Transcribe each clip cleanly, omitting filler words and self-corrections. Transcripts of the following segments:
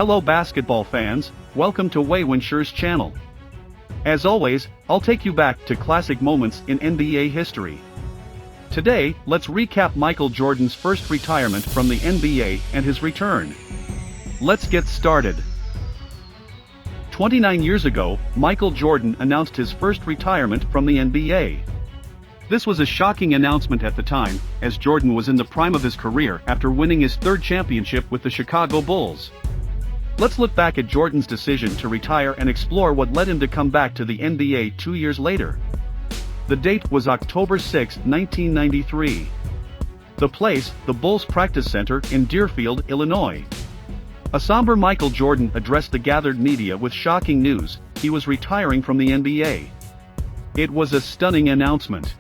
Hello basketball fans, welcome to Wei Winsher's channel. As always, I'll take you back to classic moments in NBA history. Today, let's recap Michael Jordan's first retirement from the NBA and his return. Let's get started. 29 years ago, Michael Jordan announced his first retirement from the NBA. This was a shocking announcement at the time, as Jordan was in the prime of his career after winning his third championship with the Chicago Bulls. Let's look back at Jordan's decision to retire and explore what led him to come back to the NBA 2 years later. The date was October 6, 1993. The place, the Bulls Practice Center in Deerfield, Illinois. A somber Michael Jordan addressed the gathered media with shocking news: he was retiring from the NBA. It was a stunning announcement.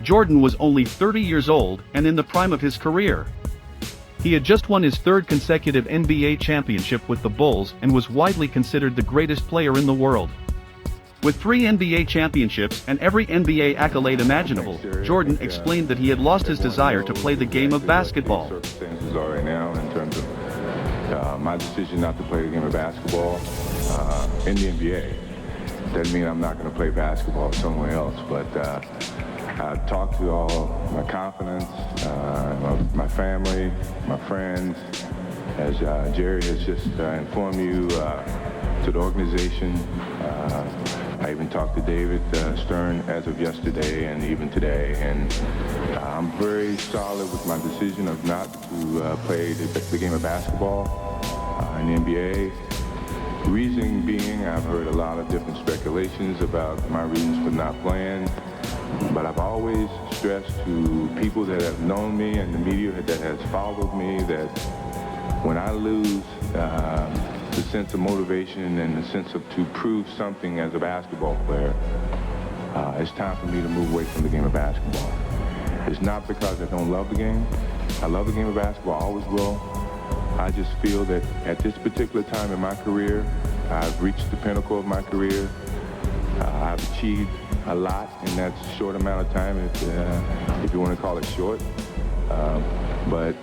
Jordan was only 30 years old and in the prime of his career. He had just won his third consecutive NBA championship with the Bulls and was widely considered the greatest player in the world. With 3 NBA championships and every NBA accolade imaginable, Jordan explained that he had lost his desire to play the game of basketball. Circumstances are right now in terms of my decision not to play the game of basketball in the NBA. Doesn't mean I'm not going to play basketball somewhere else, but I've talked to all my confidence, my family, my friends, as Jerry has just informed you, to the organization. I even talked to David Stern as of yesterday and even today, and I'm very solid with my decision of not to play the game of basketball in the NBA. Reason being, I've heard a lot of different speculations about my reasons for not playing, but I've always stressed to people that have known me and the media that has followed me that when I lose the sense of motivation and the sense of to prove something as a basketball player, it's time for me to move away from the game of basketball. It's not because I don't love the game. I love the game of basketball, I always will. I just feel that at this particular time in my career, I've reached the pinnacle of my career. I've achieved a lot in that short amount of time, if you want to call it short. But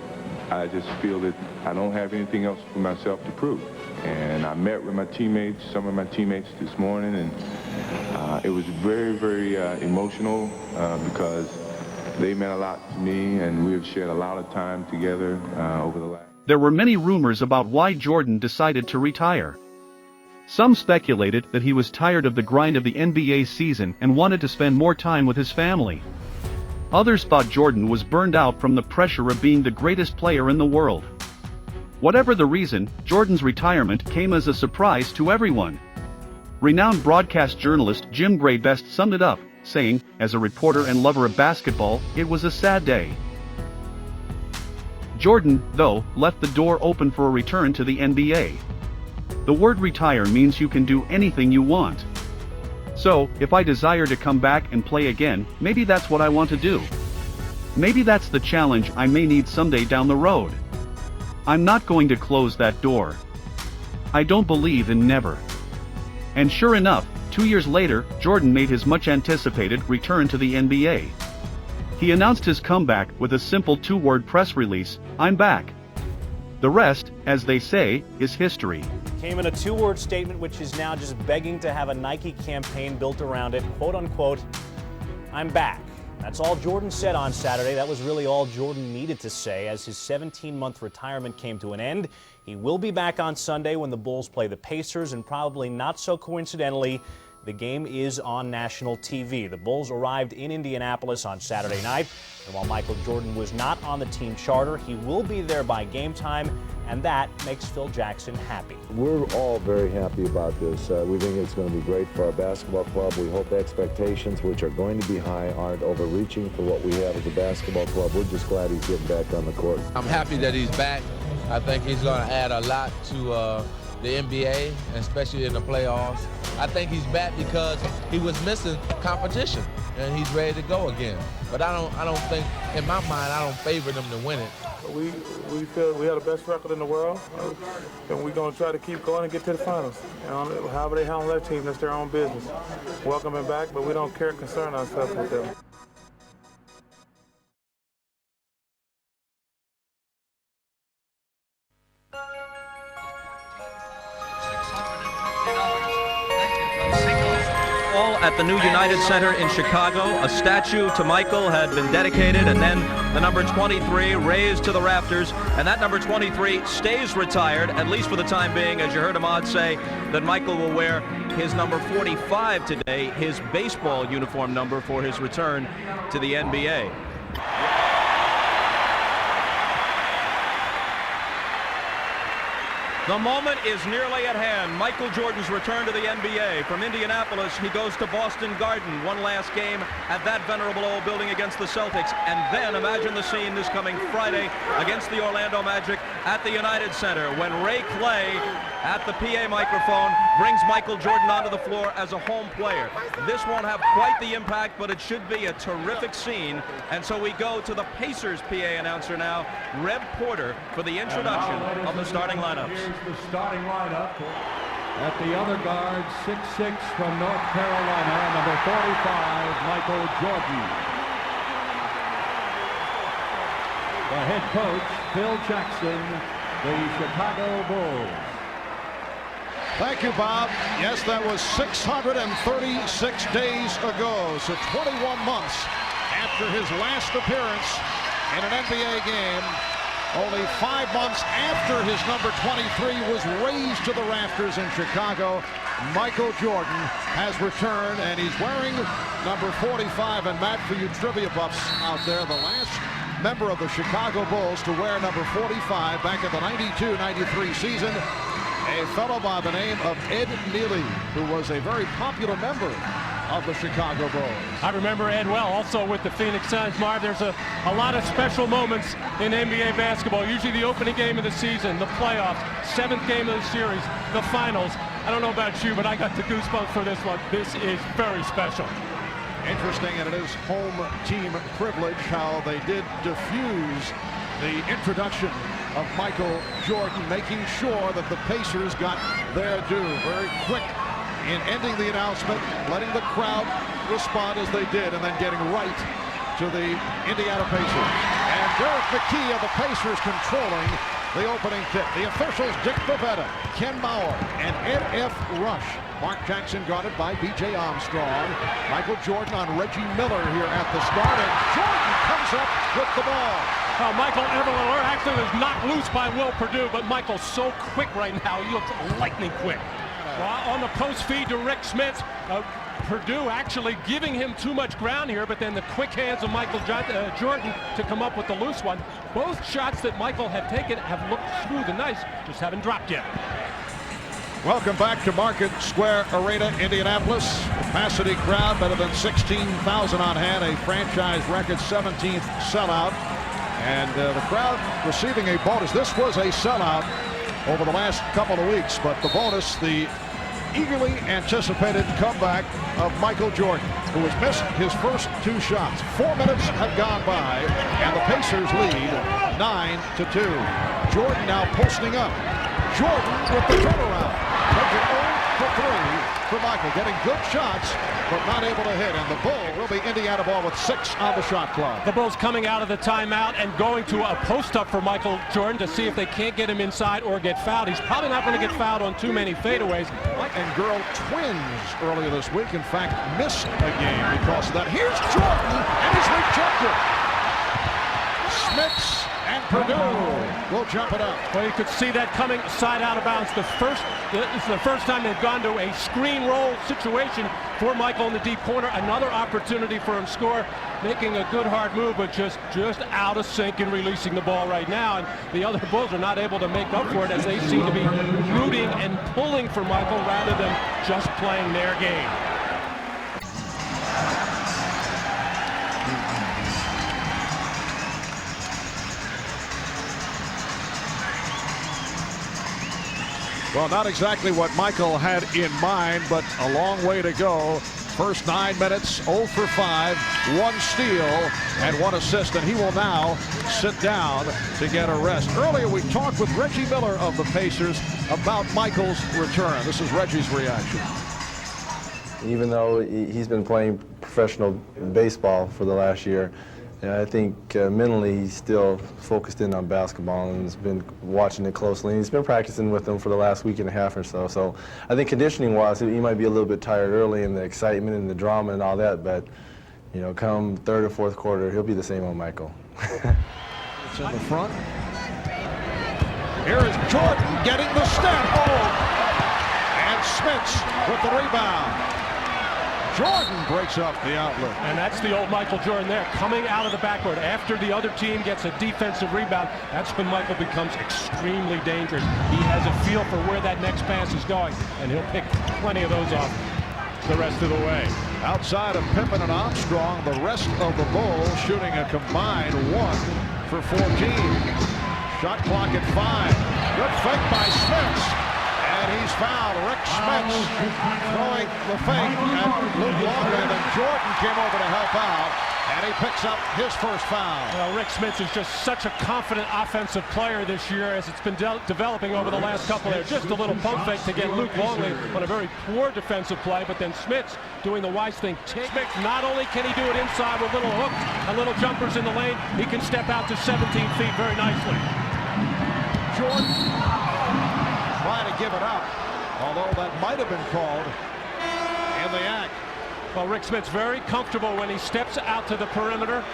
I just feel that I don't have anything else for myself to prove. And I met with my teammates, some of my teammates this morning, and it was very, very emotional because they meant a lot to me, and we have shared a lot of time together over the last. There were many rumors about why Jordan decided to retire. Some speculated that he was tired of the grind of the NBA season and wanted to spend more time with his family. Others thought Jordan was burned out from the pressure of being the greatest player in the world. Whatever the reason, Jordan's retirement came as a surprise to everyone. Renowned broadcast journalist Jim Gray best summed it up, saying, "As a reporter and lover of basketball, it was a sad day." Jordan, though, left the door open for a return to the NBA. The word retire means you can do anything you want. So, if I desire to come back and play again, maybe that's what I want to do. Maybe that's the challenge I may need someday down the road. I'm not going to close that door. I don't believe in never. And sure enough, 2 years later, Jordan made his much-anticipated return to the NBA. He announced his comeback with a simple 2-word press release: "I'm back." The rest, as they say, is history. Came in a 2-word statement which is now just begging to have a Nike campaign built around it. Quote unquote, "I'm back." That's all Jordan said on Saturday. That was really all Jordan needed to say as his 17-month retirement came to an end. He will be back on Sunday when the Bulls play the Pacers, and probably not so coincidentally, the game is on national TV. The Bulls arrived in Indianapolis on Saturday night, and while Michael Jordan was not on the team charter, he will be there by game time, and that makes Phil Jackson happy. We're all very happy about this. We think it's going to be great for our basketball club. We hope expectations, which are going to be high, aren't overreaching for what we have as a basketball club. We're just glad he's getting back on the court. I'm happy that he's back. I think he's going to add a lot to the NBA, especially in the playoffs. I think he's back because he was missing competition, and he's ready to go again. But I don't think, in my mind, I don't favor them to win it. We feel we have the best record in the world, and we're going to try to keep going and get to the finals. And however they handle their team, that's their own business. Welcome them back, but we don't concern ourselves with them. at the new United Center in Chicago. A statue to Michael had been dedicated, and then the number 23 raised to the rafters, and that number 23 stays retired, at least for the time being, as you heard Ahmad say, that Michael will wear his number 45 today, his baseball uniform number for his return to the NBA. The moment is nearly at hand. Michael Jordan's return to the NBA. From Indianapolis, he goes to Boston Garden. One last game at that venerable old building against the Celtics. And then imagine the scene this coming Friday against the Orlando Magic at the United Center when Ray Clay at the PA microphone brings Michael Jordan onto the floor as a home player. This won't have quite the impact, but it should be a terrific scene. And so we go to the Pacers PA announcer now, Reb Porter, for the introduction of the starting lineups. The starting lineup at the other guard, 6'6" from North Carolina, number 45, Michael Jordan. The head coach, Phil Jackson, the Chicago Bulls. Thank you, Bob. Yes, that was 636 days ago, so 21 months after his last appearance in an NBA game. Only 5 months after his number 23 was raised to the rafters in Chicago, Michael Jordan has returned, and he's wearing number 45. And Matt, for you trivia buffs out there, the last member of the Chicago Bulls to wear number 45 back in the 92-93 season, a fellow by the name of Ed Nealy, who was a very popular member of the Chicago Bulls. I remember Ed well, also with the Phoenix Suns. Marv, there's a lot of special moments in NBA basketball. Usually the opening game of the season, the playoffs, 7th game of the series, the finals. I don't know about you, but I got the goosebumps for this one. This is very special. Interesting, and it is home team privilege how they did diffuse the introduction of Michael Jordan, making sure that the Pacers got their due. Very quick in ending the announcement, letting the crowd respond as they did, and then getting right to the Indiana Pacers. And Derek McKee of the Pacers controlling the opening tip. The officials, Dick Bavetta, Ken Mauer, and Ed F. Rush. Mark Jackson guarded by B.J. Armstrong. Michael Jordan on Reggie Miller here at the start, and Jordan comes up with the ball. Michael Eberle actually was knocked loose by Will Perdue, but Michael's so quick right now. He looks lightning quick. On the post feed to Rick Smith, Perdue actually giving him too much ground here, but then the quick hands of Michael Jordan to come up with the loose one. Both shots that Michael had taken have looked smooth and nice, just haven't dropped yet. Welcome back to Market Square Arena, Indianapolis. Capacity crowd better than 16,000 on hand, a franchise record 17th sellout. And the crowd receiving a bonus. This was a sellout over the last couple of weeks, but the bonus, the eagerly anticipated comeback of Michael Jordan, who has missed his first 2 shots. 4 minutes have gone by, and the Pacers lead 9-2. Jordan now posting up. Jordan with the turnaround. Taking 0 for 3 for Michael, getting good shots, but not able to hit. And the Bull will be Indiana ball with 6 on the shot clock. The Bulls coming out of the timeout and going to a post-up for Michael Jordan to see if they can't get him inside or get fouled. He's probably not going to get fouled on too many fadeaways. And girl twins earlier this week, in fact, missed a game because of that. Here's Jordan, and he's rejected. Smits and Perdue will jump it up. Well, you could see that coming side out of bounds. This is the first time they've gone to a screen roll situation for Michael in the deep corner. Another opportunity for him to score, making a good hard move, but just out of sync and releasing the ball right now. And the other Bulls are not able to make up for it as they seem to be rooting and pulling for Michael rather than just playing their game. Well, not exactly what Michael had in mind, but a long way to go. First 9 minutes, 0 for 5, 1 steal, and 1 assist, and he will now sit down to get a rest. Earlier, we talked with Reggie Miller of the Pacers about Michael's return. This is Reggie's reaction. Even though he's been playing professional baseball for the last year, Yeah, I think mentally he's still focused in on basketball and has been watching it closely. And he's been practicing with them for the last week and a half or so. So I think conditioning-wise, he might be a little bit tired early in the excitement and the drama and all that, but you know, come third or fourth quarter, he'll be the same old Michael. It's in the front. Here is Jordan getting the step. Oh! And Smits with the rebound. Jordan breaks up the outlet. And that's the old Michael Jordan there, coming out of the backcourt after the other team gets a defensive rebound. That's when Michael becomes extremely dangerous. He has a feel for where that next pass is going, and he'll pick plenty of those off the rest of the way. Outside of Pippen and Armstrong, the rest of the Bulls shooting a combined 1 for 14. Shot clock at 5. Good fake by Smits. And he's fouled. Rick Smits throwing the fake at Luke Longley. And Jordan came over to help out. And he picks up his first foul. Well, Rick Smits is just such a confident offensive player this year as it's been developing over the last couple of years. Just a little pump fake to get Luke Longley on a very poor defensive play, but then Smits doing the wise thing. Smits, not only can he do it inside with little hooks and little jumpers in the lane, he can step out to 17 feet very nicely. Jordan trying to give it up, although that might have been called in the act. Well, Rick Smits very comfortable when he steps out to the perimeter,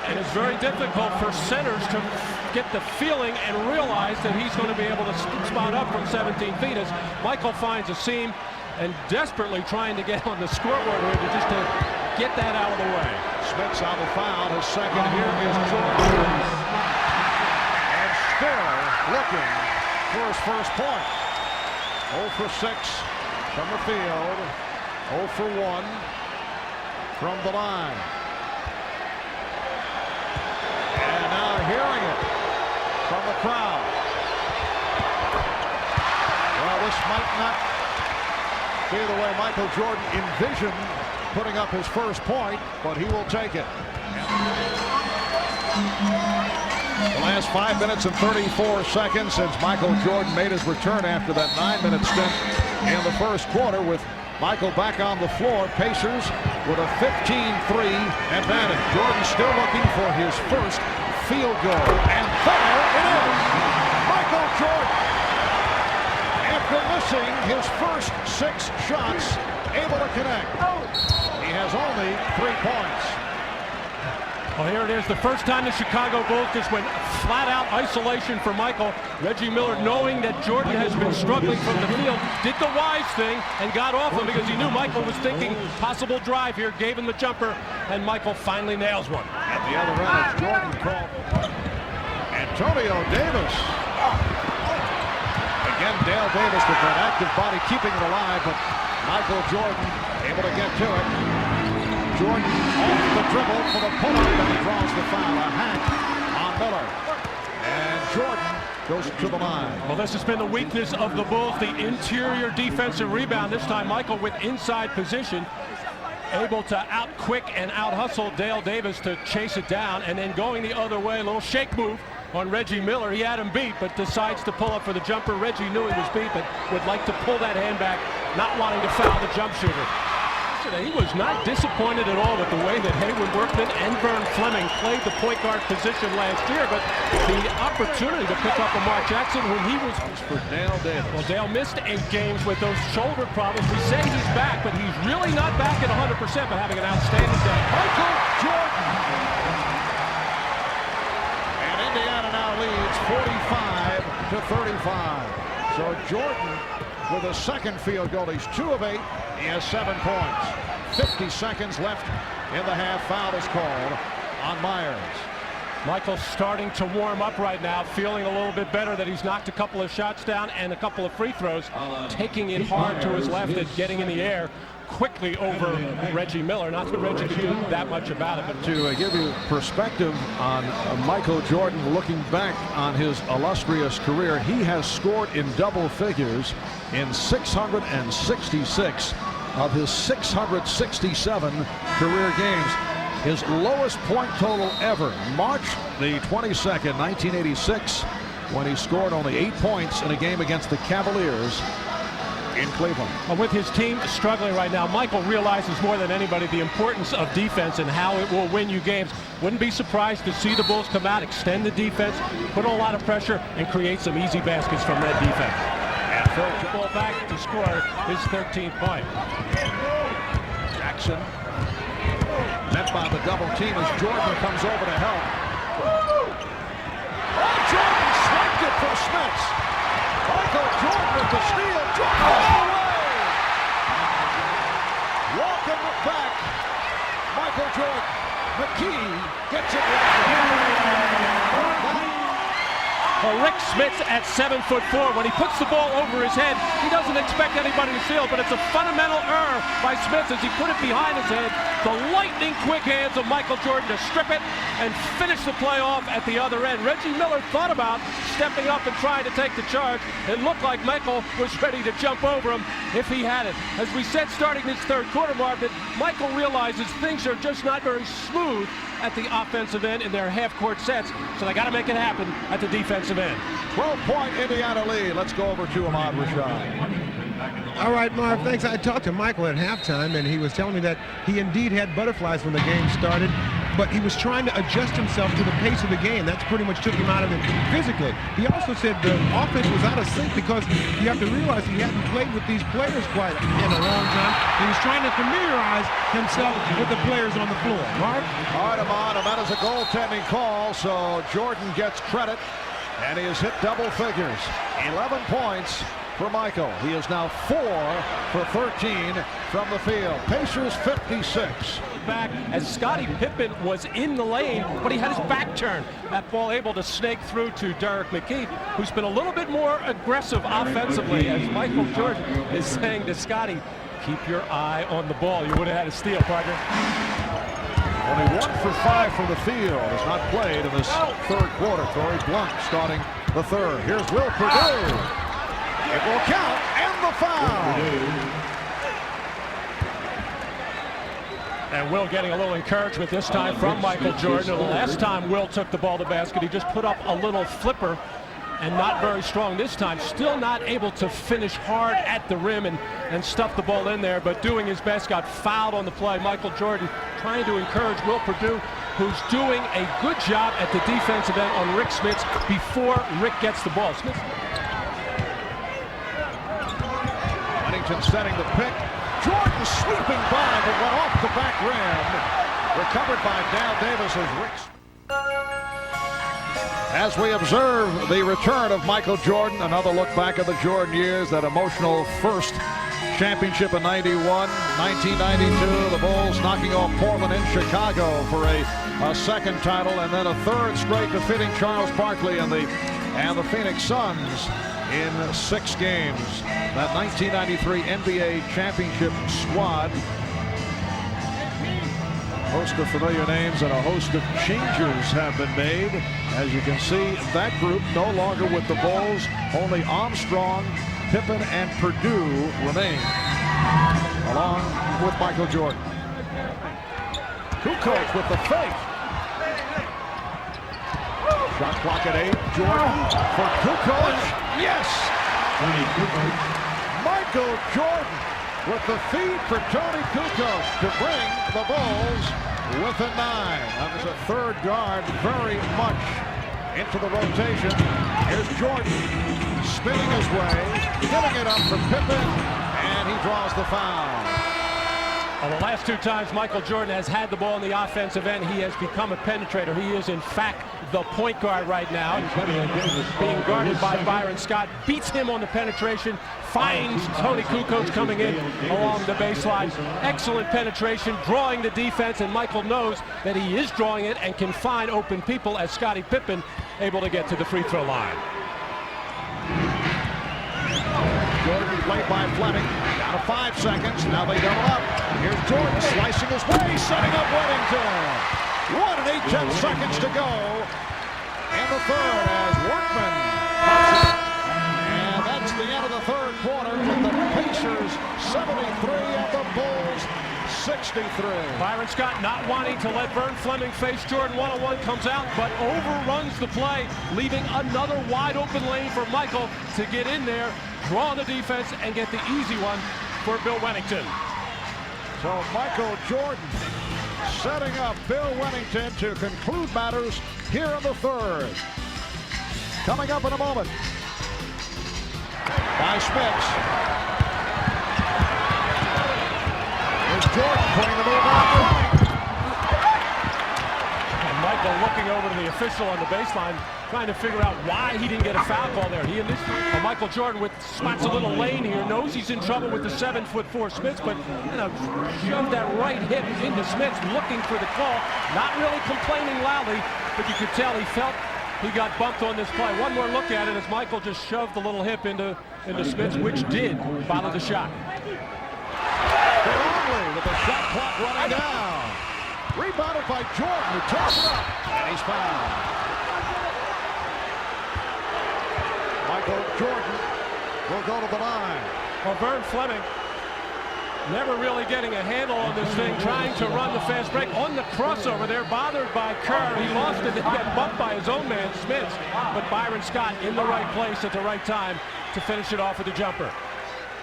and it's very difficult for centers to get the feeling and realize that he's going to be able to spot up from 17 feet as Michael finds a seam and desperately trying to get on the scoreboard here to just to get that out of the way. Smits on the foul. His second here is Jordan. And still looking for his first point. 0 for 6 from the field. 0 for 1 from the line. And now hearing it from the crowd. Well, this might not be the way Michael Jordan envisioned putting up his first point, but he will take it. The last 5 minutes and 34 seconds since Michael Jordan made his return after that 9-minute stint in the first quarter, with Michael back on the floor. Pacers with a 15-3 advantage. Jordan still looking for his first field goal. And there it is! Michael Jordan, after missing his first 6 shots, able to connect. He has only 3 points. Well, here it is, the first time the Chicago Bulls just went flat-out isolation for Michael. Reggie Miller, knowing that Jordan has been struggling from the field, did the wise thing and got off him because he knew Michael was thinking possible drive here, gave him the jumper, and Michael finally nails one. At the other end, it's Jordan called Antonio Davis. Again, Dale Davis with that active body keeping it alive, but Michael Jordan able to get to it. Jordan off the dribble for the pull-up, and he draws the foul. A hack on Miller. And Jordan goes to the line. Well, this has been the weakness of the Bulls, the interior defensive rebound. This time Michael with inside position, able to out-quick and out-hustle Dale Davis to chase it down, and then going the other way, a little shake move on Reggie Miller. He had him beat, but decides to pull up for the jumper. Reggie knew he was beat, but would like to pull that hand back, not wanting to foul the jump shooter. He was not disappointed at all with the way that Haywood Workman and Vern Fleming played the point guard position last year, but the opportunity to pick up a Mark Jackson when he was for Dale Davis. Well, Dale missed 8 games with those shoulder problems. We say he's back, but he's really not back at 100%, but having an outstanding day. Michael Jordan. And Indiana now leads 45 to 35. So Jordan with a second field goal. He's 2 of 8. He has 7 points. 50 seconds left in the half. Foul is called on Myers. Michael's starting to warm up right now, feeling a little bit better that he's knocked a couple of shots down and a couple of free throws, taking it hard to his left and getting in the air quickly over Reggie Miller. Not that Reggie could do that much about it. But to give you perspective on Michael Jordan, looking back on his illustrious career, he has scored in double figures in 666 of his 667 career games. His lowest point total ever, March the 22nd, 1986, when he scored only 8 points in a game against the Cavaliers in Cleveland. With his team struggling right now, Michael realizes more than anybody the importance of defense and how it will win you games. Wouldn't be surprised to see the Bulls come out, extend the defense, put a lot of pressure, and create some easy baskets from that defense. And throws the ball back to score his 13th point. Jackson met by the double team as Jordan comes over to help. Jordan swiped it from Smits. Michael Jordan with the steal. Jordan all the way. Welcome back, Michael Jordan. McKee gets it right. Rick Smits at 7'4", when he puts the ball over his head, he doesn't expect anybody to steal, but it's a fundamental error by Smits as he put it behind his head. The lightning quick hands of Michael Jordan to strip it and finish the play off at the other end. Reggie Miller thought about stepping up and trying to take the charge. It looked like Michael was ready to jump over him if he had it. As we said starting this third quarter, Marvin, Michael realizes things are just not very smooth at the offensive end in their half-court sets, so they got to make it happen at the defensive end. 12-point Indiana lead. Let's go over to Ahmad Rashad. All right, Marv, thanks. I talked to Michael at halftime, and he was telling me that he indeed had butterflies when the game started, but he was trying to adjust himself to the pace of the game. That's pretty much took him out of it physically. He also said the offense was out of sync because you have to realize he hadn't played with these players quite in a long time. He was trying to familiarize himself with the players on the floor. Marv? All right, Ahmad, that is a goaltending call, so Jordan gets credit, and he has hit double figures. 11 points for Michael. He is now 4 for 13 from the field. Pacers 56. Back as Scottie Pippen was in the lane, but he had his back turned. That ball able to snake through to Derek McKee, who's been a little bit more aggressive offensively, as Michael Jordan is saying to Scottie, keep your eye on the ball. You would have had a steal, partner. Only 1 for 5 from the field. Has not played in this third quarter. Torrey Blunt starting the third. Here's Will Perdue. It will count, and the foul. And Will getting a little encouragement this time from Michael Jordan. And the last time Will took the ball to the basket, he just put up a little flipper and not very strong this time. Still not able to finish hard at the rim and stuff the ball in there, but doing his best. Got fouled on the play. Michael Jordan trying to encourage Will Perdue, who's doing a good job at the defensive end on Rick Smits before Rick gets the ball. Smits. Huntington setting the pick. Jordan sweeping by, but went off the back rim. Recovered by Dal Davis as Rick. As we observe the return of Michael Jordan, another look back at the Jordan years, that emotional first championship in 91, 1992, the Bulls knocking off Portland in Chicago for a second title, and then a third straight defeating Charles Barkley and the Phoenix Suns in 6 games. That 1993 NBA championship squad, a host of familiar names and a host of changes have been made. As you can see, that group no longer with the Bulls. Only Armstrong, Pippen, and Perdue remain, along with Michael Jordan. Kukoc with the fake. Shot clock at 8. Jordan for Kukoc. Yes! Michael Jordan with the feed for Tony Kukoc to bring the Bulls within 9. That was a third guard very much into the rotation. Here's Jordan spinning his way, getting it up for Pippen, and he draws the foul. Well, the last 2 times Michael Jordan has had the ball in the offensive end, he has become a penetrator. He is, in fact, the point guard right now. Being guarded by Byron Scott, beats him on the penetration, finds Tony Kukoc coming in along the baseline. Excellent penetration, drawing the defense, and Michael knows that he is drawing it and can find open people as Scottie Pippen able to get to the free throw line. Jordan played by Fleming. Down to 5 seconds. Now they double up. Here's Jordan slicing his way, setting up Weddington. 1 and 8/10 seconds to go in the third as Workman pops it. And that's the end of the third quarter with the Pacers 73 and the Bulls 63. Byron Scott not wanting to let Vern Fleming face Jordan one-on-one, comes out but overruns the play, leaving another wide open lane for Michael to get in there. draw on the defense and get the easy one for Bill Wennington. So Michael Jordan setting up Bill Wennington to conclude matters here in the third. Coming up in a moment. By Smits. Here's Jordan putting the move on. And Michael looking over to the official on the baseline, trying to figure out why he didn't get a foul call there. Michael Jordan with spots a little lane here, knows he's in trouble with the 7'4" Smits, but shoved that right hip into Smits, looking for the call. Not really complaining loudly, but you could tell he felt he got bumped on this play. One more look at it as Michael just shoved the little hip into Smits, which did follow the shot. Longley with the shot clock running down. Rebounded by Jordan, who tosses it up, and he's fouled. Michael Jordan will go to the line. Well, Vern Fleming never really getting a handle on this thing, trying to run the fast break on the crossover there, bothered by Kerr. He lost it, he got bumped by his own man, Smits, but Byron Scott in the right place at the right time to finish it off with the jumper.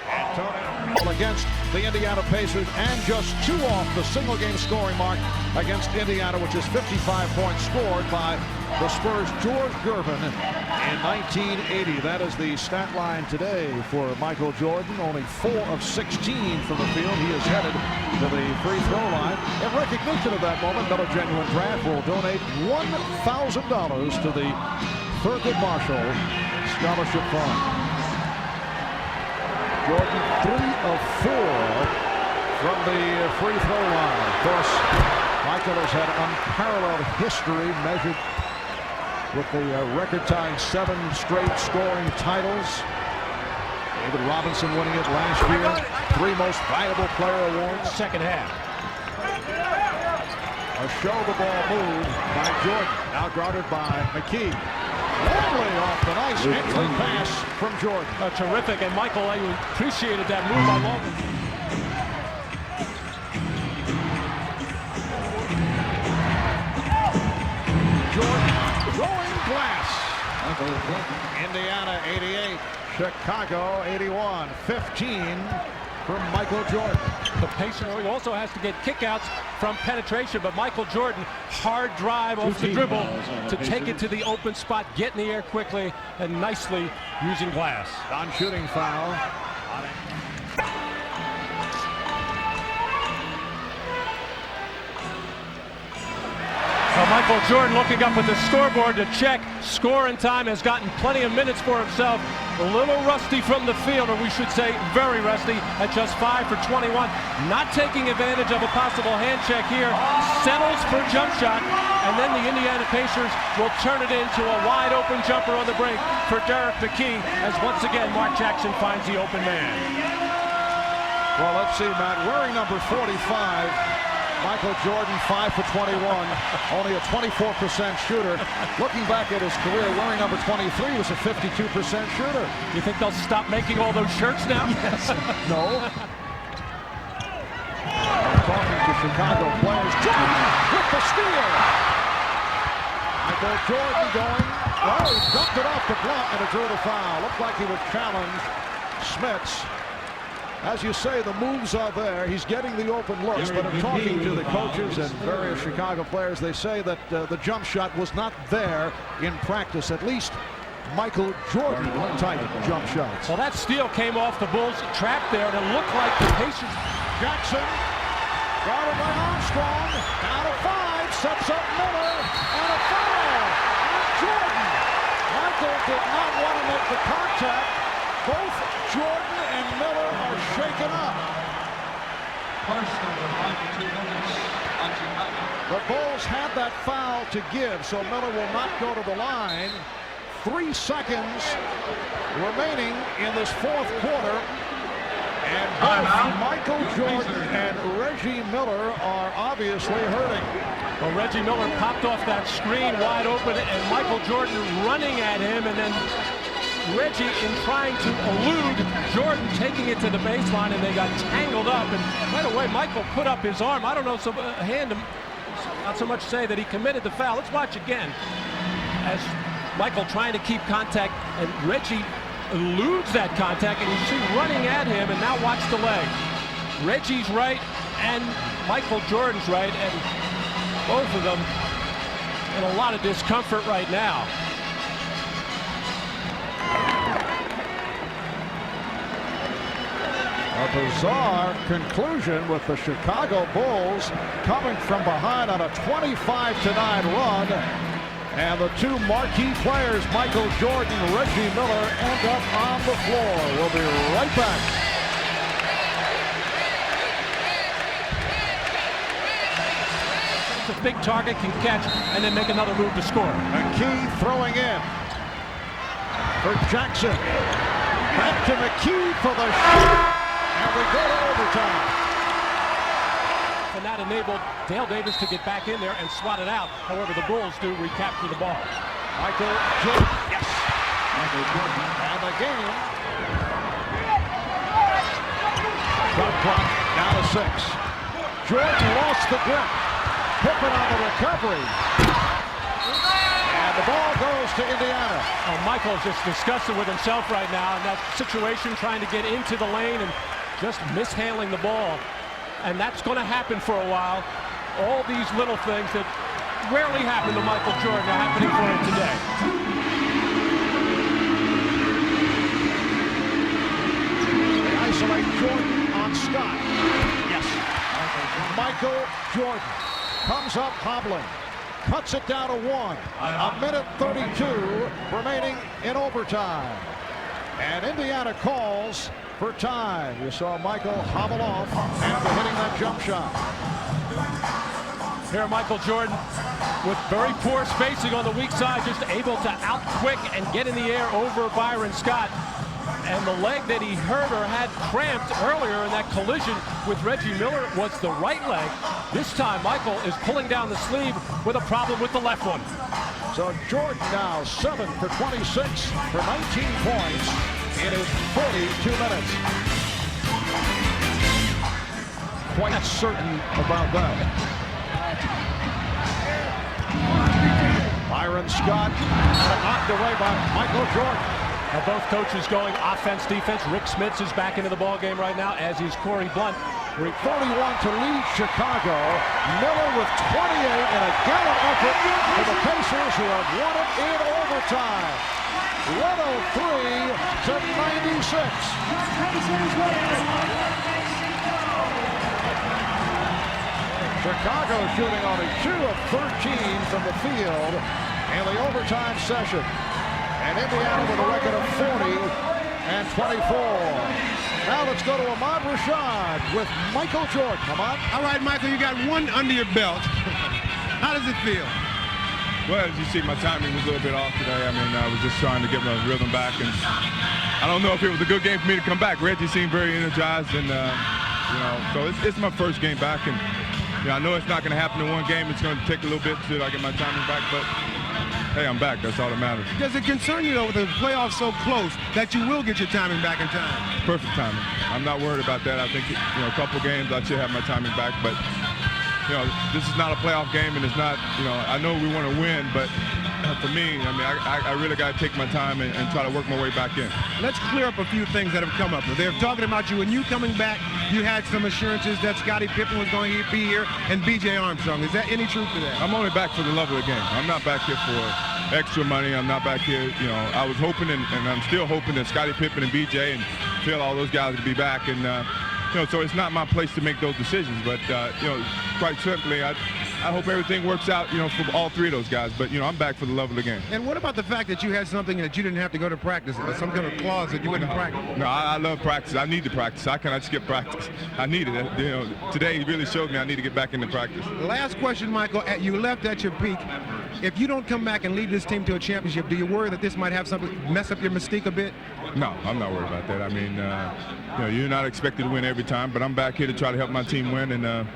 Antonio against the Indiana Pacers, and just 2 off the single game scoring mark against Indiana, which is 55 points scored by the Spurs' George Gervin in 1980. That is the stat line today for Michael Jordan. Only 4 of 16 from the field. He is headed to the free throw line. In recognition of that moment, Miller Genuine Draft will donate $1,000 to the Thurgood Marshall Scholarship Fund. Jordan 3 of 4 from the free throw line. Of course, Michael has had unparalleled history measured with the record-tying 7 straight scoring titles. David Robinson winning it last year. 3 most valuable player awards. Second half. A show the ball move by Jordan. Now guarded by McKee. Longley off the nice entry pass from Jordan. Terrific, and Michael, I appreciated that move by Longley. Jordan throwing glass. Indiana 88, Chicago 81. 15 from Michael Jordan. The Pacers also has to get kickouts from penetration, but Michael Jordan, hard drive off the dribble to take it to the open spot, get in the air quickly, and nicely using glass. Non-shooting foul. Michael Jordan looking up at the scoreboard to check. Scoring time, has gotten plenty of minutes for himself. A little rusty from the field, or we should say very rusty, at just 5 for 21. Not taking advantage of a possible hand check here. Settles for jump shot, and then the Indiana Pacers will turn it into a wide open jumper on the break for Derek McKee, as once again Mark Jackson finds the open man. Well, let's see, Matt. Wearing number 45, Michael Jordan, 5 for 21, only a 24% shooter. Looking back at his career, wearing number 23 was a 52% shooter. You think they'll stop making all those shirts now? Yes. No. Talking to Chicago players. Jordan with the steal. Michael Jordan going. Oh, he dumped it off the block and it drew the foul. Looked like he would challenge Smits. As you say, the moves are there. He's getting the open looks, but in talking to the coaches and various Chicago players, they say that the jump shot was not there in practice, at least Michael Jordan type jump shots. Well, that steal came off the Bulls trap there, and it looked like the Pacers. Jackson, guarded by Armstrong, down to 5, sets up Miller, and a foul on Jordan. Michael did not want to make the contact. Both Jordan and Miller are shaken up. The Bulls had that foul to give, so Miller will not go to the line. 3 seconds remaining in this fourth quarter. And both Michael Jordan and Reggie Miller are obviously hurting. Well, Reggie Miller popped off that screen wide open, and Michael Jordan running at him, and then Reggie, in trying to elude Jordan, taking it to the baseline, and they got tangled up. And right away, Michael put up his arm. I don't know, not so much say that he committed the foul. Let's watch again. As Michael trying to keep contact, and Reggie eludes that contact, and you see running at him, and now watch the leg. Reggie's right, and Michael Jordan's right, and both of them in a lot of discomfort right now. A bizarre conclusion with the Chicago Bulls coming from behind on a 25-9 run. And the two marquee players, Michael Jordan and Reggie Miller, end up on the floor. We'll be right back. It's a big target, can catch, and then make another move to score. McKee throwing in for Jackson. Back to McKee for the shot. And we go to overtime. And that enabled Dale Davis to get back in there and swat it out. However, the Bulls do recapture the ball. Michael Jordan, yes. Michael Jordan, and the game. Shot clock down to 6. Jordan lost the grip. Pippen on the recovery. And the ball goes to Indiana. Oh, Michael's just disgusted with himself right now in that situation, trying to get into the lane and just mishandling the ball. And that's going to happen for a while. All these little things that rarely happen to Michael Jordan are happening for him today. They isolate Jordan on Scott. Yes. Michael Jordan comes up hobbling. Cuts it down to 1. A minute 32 remaining in overtime. And Indiana calls for time. You saw Michael hobble off after hitting that jump shot. Here Michael Jordan with very poor spacing on the weak side, just able to out quick and get in the air over Byron Scott. And the leg that he hurt or had cramped earlier in that collision with Reggie Miller was the right leg. This time Michael is pulling down the sleeve with a problem with the left one. So Jordan now 7 for 26 for 19 points in his 42 minutes. Quite certain about that. Byron Scott knocked away by Michael Jordan. Now both coaches going offense, defense. Rick Smits is back into the ball game right now, as is Corey Blunt. 41 to lead Chicago. Miller with 28 in a gallant effort for the Pacers, who have won it in overtime. 103 to 96. Chicago shooting only 2 of 13 from the field in the overtime session. And Indiana with a record of 40 and 24. Now let's go to Ahmad Rashad with Michael Jordan. Ahmad? All right, Michael, you got one under your belt. How does it feel? Well, as you see, my timing was a little bit off today. I mean, I was just trying to get my rhythm back, and I don't know if it was a good game for me to come back. Reggie seemed very energized, and you know, so it's my first game back, and you know, I know it's not going to happen in one game. It's going to take a little bit till I get my timing back, but hey, I'm back. That's all that matters. Does it concern you, though, with the playoffs so close, that you will get your timing back in time? Perfect timing. I'm not worried about that. I think, you know, a couple games I should have my timing back, but you know, this is not a playoff game, and it's not, you know, I know we want to win, but for me, I mean, I really got to take my time and try to work my way back in. Let's clear up a few things that have come up. They're talking about you. When you coming back, you had some assurances that Scottie Pippen was going to be here and B.J. Armstrong. Is that any truth to that? I'm only back for the love of the game. I'm not back here for extra money. I'm not back here, you know, I was hoping and I'm still hoping that Scottie Pippen and B.J. and Phil, all those guys would be back. And, you know, so it's not my place to make those decisions. But, you know, quite simply, I hope everything works out, you know, for all three of those guys. But, you know, I'm back for the love of the game. And what about the fact that you had something that you didn't have to go to practice, or some kind of clause that you wouldn't practice? No, I love practice. I need to practice. I cannot skip practice. I need it. You know, today he really showed me I need to get back into practice. Last question, Michael. You left at your peak. If you don't come back and lead this team to a championship, do you worry that this might have something mess up your mystique a bit? No, I'm not worried about that. I mean, you know, you're not expected to win every time, but I'm back here to try to help my team win, and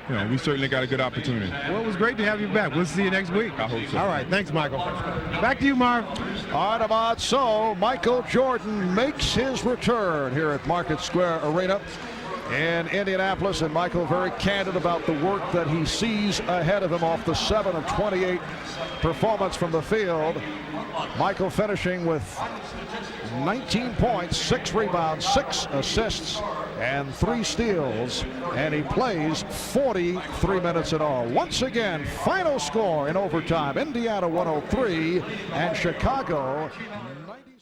you know, we certainly got a good opportunity. Well, it was great to have you back. We'll see you next week. I hope so. All right, thanks, Michael. Back to you, Marv. All right, Ahmad. So Michael Jordan makes his return here at Market Square Arena. in Indianapolis, and Michael very candid about the work that he sees ahead of him off the 7 of 28 performance from the field. Michael finishing with 19 points, 6 rebounds, 6 assists, and 3 steals, and he plays 43 minutes in all. Once again, final score in overtime, Indiana 103 and Chicago 96.